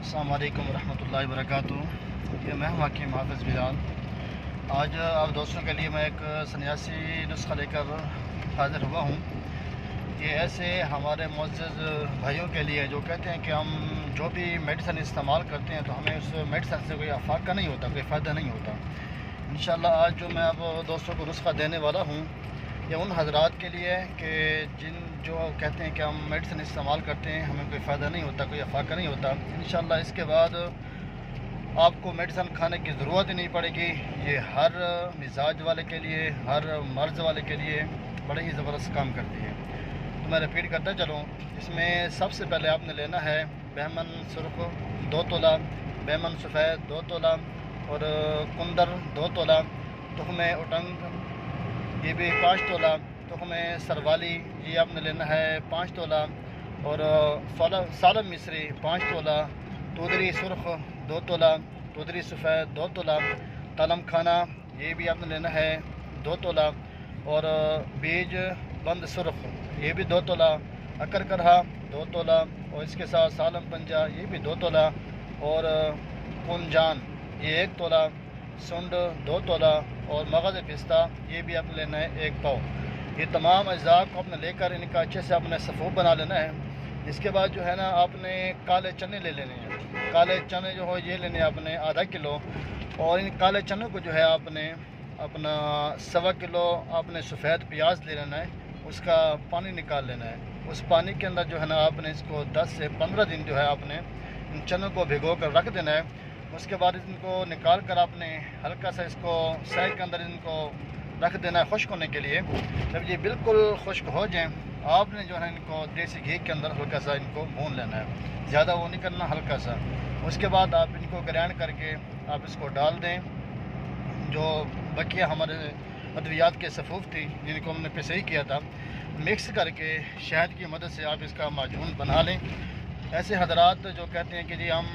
अस्सलाम वालेकुम रहमतुल्लाहि वबरकातुहू। ये मैं हूँ हकीम हाफिज़ बिलाल। आज आप दोस्तों के लिए मैं एक सन्यासी नुस्खा लेकर हाज़िर हुआ हूँ। ये ऐसे हमारे मुअज़्ज़ज़ भाइयों के लिए जो कहते हैं कि हम जो भी मेडिसिन इस्तेमाल करते हैं तो हमें उस मेडिसिन से कोई अफाका नहीं होता, कोई फ़ायदा नहीं होता। इंशाअल्लाह आज जो मैं अब दोस्तों को नुस्खा देने वाला हूँ ये उन हज़रात के लिए है कि जो कहते हैं कि हम मेडिसिन इस्तेमाल करते हैं हमें कोई फ़ायदा नहीं होता, कोई अफाका नहीं होता। इंशाअल्लाह इसके बाद आपको मेडिसिन खाने की ज़रूरत ही नहीं पड़ेगी। ये हर मिजाज वाले के लिए, हर मर्ज़ वाले के लिए बड़े ही ज़बरदस्त काम करती है। तो मैं रिपीट करता चलूँ। इसमें सबसे पहले आपने लेना है बहमन सुर्ख 2 तोला, बहमन सफ़ेद 2 तोला और कुंदर 2 तोला, तुख़्म उटंग ये भी 5 तोला, तुख़्म सरवाली ये आपने लेना है 5 तोला और सालम मिस्री 5 तोला, तूदरी सुर्ख 2 तोला, तूदरी सफ़ेद 2 तोला, तलम खाना ये भी आपने लेना है 2 तोला और बीज बंद सुर्ख ये भी 2 तोला, अकर करहा 2 तोला और इसके साथ सालम पंजा ये भी 2 तोला और कुंजान ये 1 तोला, सुंड 2 तोला और मगज़ पिस्ता ये भी आपने लेना है 1 पाव। ये तमाम अज़्ज़ा को आपने लेकर इनका अच्छे से आपने सफ़ूफ बना लेना है। इसके बाद जो है ना आपने काले चने ले लेने हैं। काले चने जो हो ये लेने आपने आधा किलो और इन काले चनों को जो है आपने अपना 1.25 किलो आपने सफ़ेद प्याज ले लेना है, उसका पानी निकाल लेना है। उस पानी के अंदर जो है ना आपने इसको 10 से 15 दिन जो है आपने इन चनों को भिगो कर रख देना है। उसके बाद इनको निकाल कर आपने हल्का सा इसको सह के अंदर इनको रख देना है खुश्क होने के लिए। जब ये बिल्कुल खुश्क हो जाएं आपने जो है इनको देसी घी के अंदर हल्का सा इनको भून लेना है, ज़्यादा वो नहीं करना, हल्का सा। उसके बाद आप इनको ग्राइंड करके आप इसको डाल दें। जो बकिया हमारे अद्वियात के सफ़ूफ थी जिनको हमने पिसाई किया था, मिक्स करके शहद की मदद से आप इसका माजून बना लें। ऐसे हज़रात जो कहते हैं कि जी हम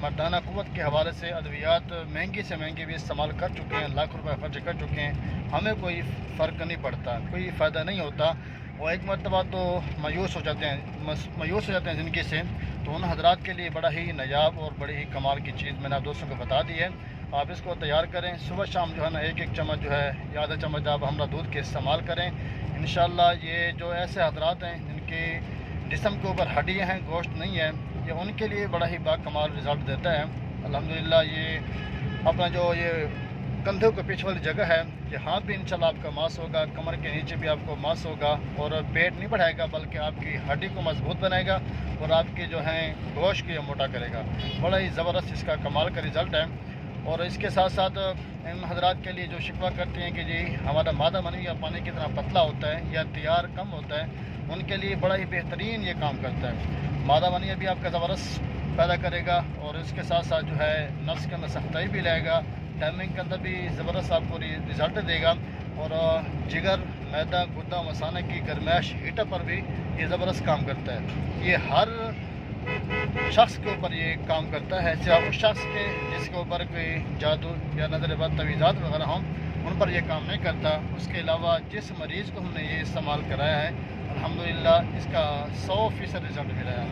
मर्दाना क़ुव्वत के हवाले से अद्वियात महंगी से महंगी भी इस्तेमाल कर चुके हैं, लाख रुपए खर्च कर चुके हैं, हमें कोई फ़र्क नहीं पड़ता, कोई फ़ायदा नहीं होता। और एक मरतबा तो मायूस हो जाते हैं ज़िंदगी से। तो उन हज़रात के लिए बड़ा ही नायाब और बड़ी ही कमाल की चीज़ मैंने आप दोस्तों को बता दी है। आप इसको तैयार करें, सुबह शाम जो है ना 1-1 चम्मच जो है या आधा चम्मच आप हमरा दूध के इस्तेमाल करें। इंशाअल्लाह ये जो ऐसे हज़रात हैं जिनके जिस्म के ऊपर हड्डियाँ हैं, गोश्त नहीं है, ये उनके लिए बड़ा ही बाकमाल रिज़ल्ट देता है। अल्हम्दुलिल्लाह ये अपना जो ये कंधों के पीछे वाली जगह है यहाँ भी इंशाल्लाह आपका मांस होगा, कमर के नीचे भी आपको मांस होगा और पेट नहीं बढ़ाएगा बल्कि आपकी हड्डी को मजबूत बनाएगा और आपके जो हैं गोश्त को मोटा करेगा। बड़ा ही ज़बरदस्त इसका कमाल का रिज़ल्ट है। और इसके साथ साथ इन हज़रात के लिए जो शिकवा करते हैं कि जी हमारा मादा मनी या पानी की तरह पतला होता है या तैयार कम होता है, उनके लिए बड़ा ही बेहतरीन ये काम करता है। मादा मनी भी आपका ज़बरदस्त पैदा करेगा और इसके साथ साथ जो है नफ्स के अंदर सख्ताई भी लाएगा, टाइमिंग के अंदर भी ज़बरदस्त आपको रिज़ल्ट देगा और जिगर, मैदा, गुद्दा, मसाने की गर्माइश, हीटर पर भी ये ज़बरदस्त काम करता है। ये हर शख्स के ऊपर ये काम करता है, सिर्फ उस शख्स के जिसके ऊपर कोई जादू या नज़र बद तवीज़ात वगैरह हों उन पर यह काम नहीं करता। उसके अलावा जिस मरीज़ को हमने ये इस्तेमाल कराया है अल्हम्दुलिल्लाह इसका 100% रिज़ल्ट मिला है।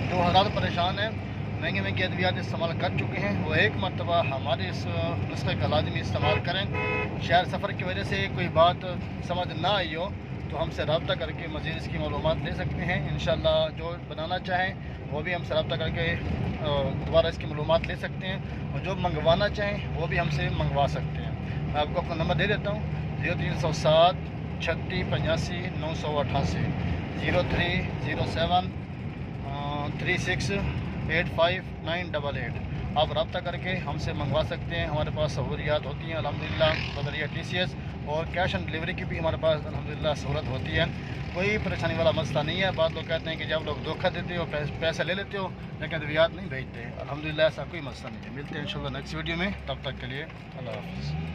जो हज़रात परेशान हैं, महंगे महंगे अद्वियात इस्तेमाल कर चुके हैं, वो एक मरतबा हमारे इस नुस्खे का लाजमी इस्तेमाल करें। शहर सफ़र की वजह से कोई बात समझ ना आई हो तो हमसे रब्ता करके मज़ीद इसकी मालूमात ले सकते हैं। इंशाअल्लाह जो बनाना चाहें वो भी हमसे रब्ता करके दोबारा इसकी मालूमात ले सकते हैं और जो मंगवाना चाहें वो भी हमसे मंगवा सकते हैं। मैं आपको अपना नंबर दे देता हूँ 0307 36 85 988 0307 36 85 988। आप रब्ता करके हमसे मंगवा सकते हैं। हमारे पास सहूलियात होती हैं अल्हम्दुलिल्लाह, बदरिया TCS और कैश ऑन डिलीवरी की भी हमारे पास अल्हम्दुलिल्लाह सहूलत होती है। कोई परेशानी वाला मसला नहीं है। बहुत लोग कहते हैं कि जब लोग धोखा देते हो, पैसे ले लेते हो लेकिन अद्वियात नहीं भेजते। अल्हम्दुलिल्लाह ऐसा कोई मसला नहीं है। मिलते हैं इंशाअल्लाह नेक्स्ट वीडियो में, तब तक के लिए अल्लाह हाफ़िज़।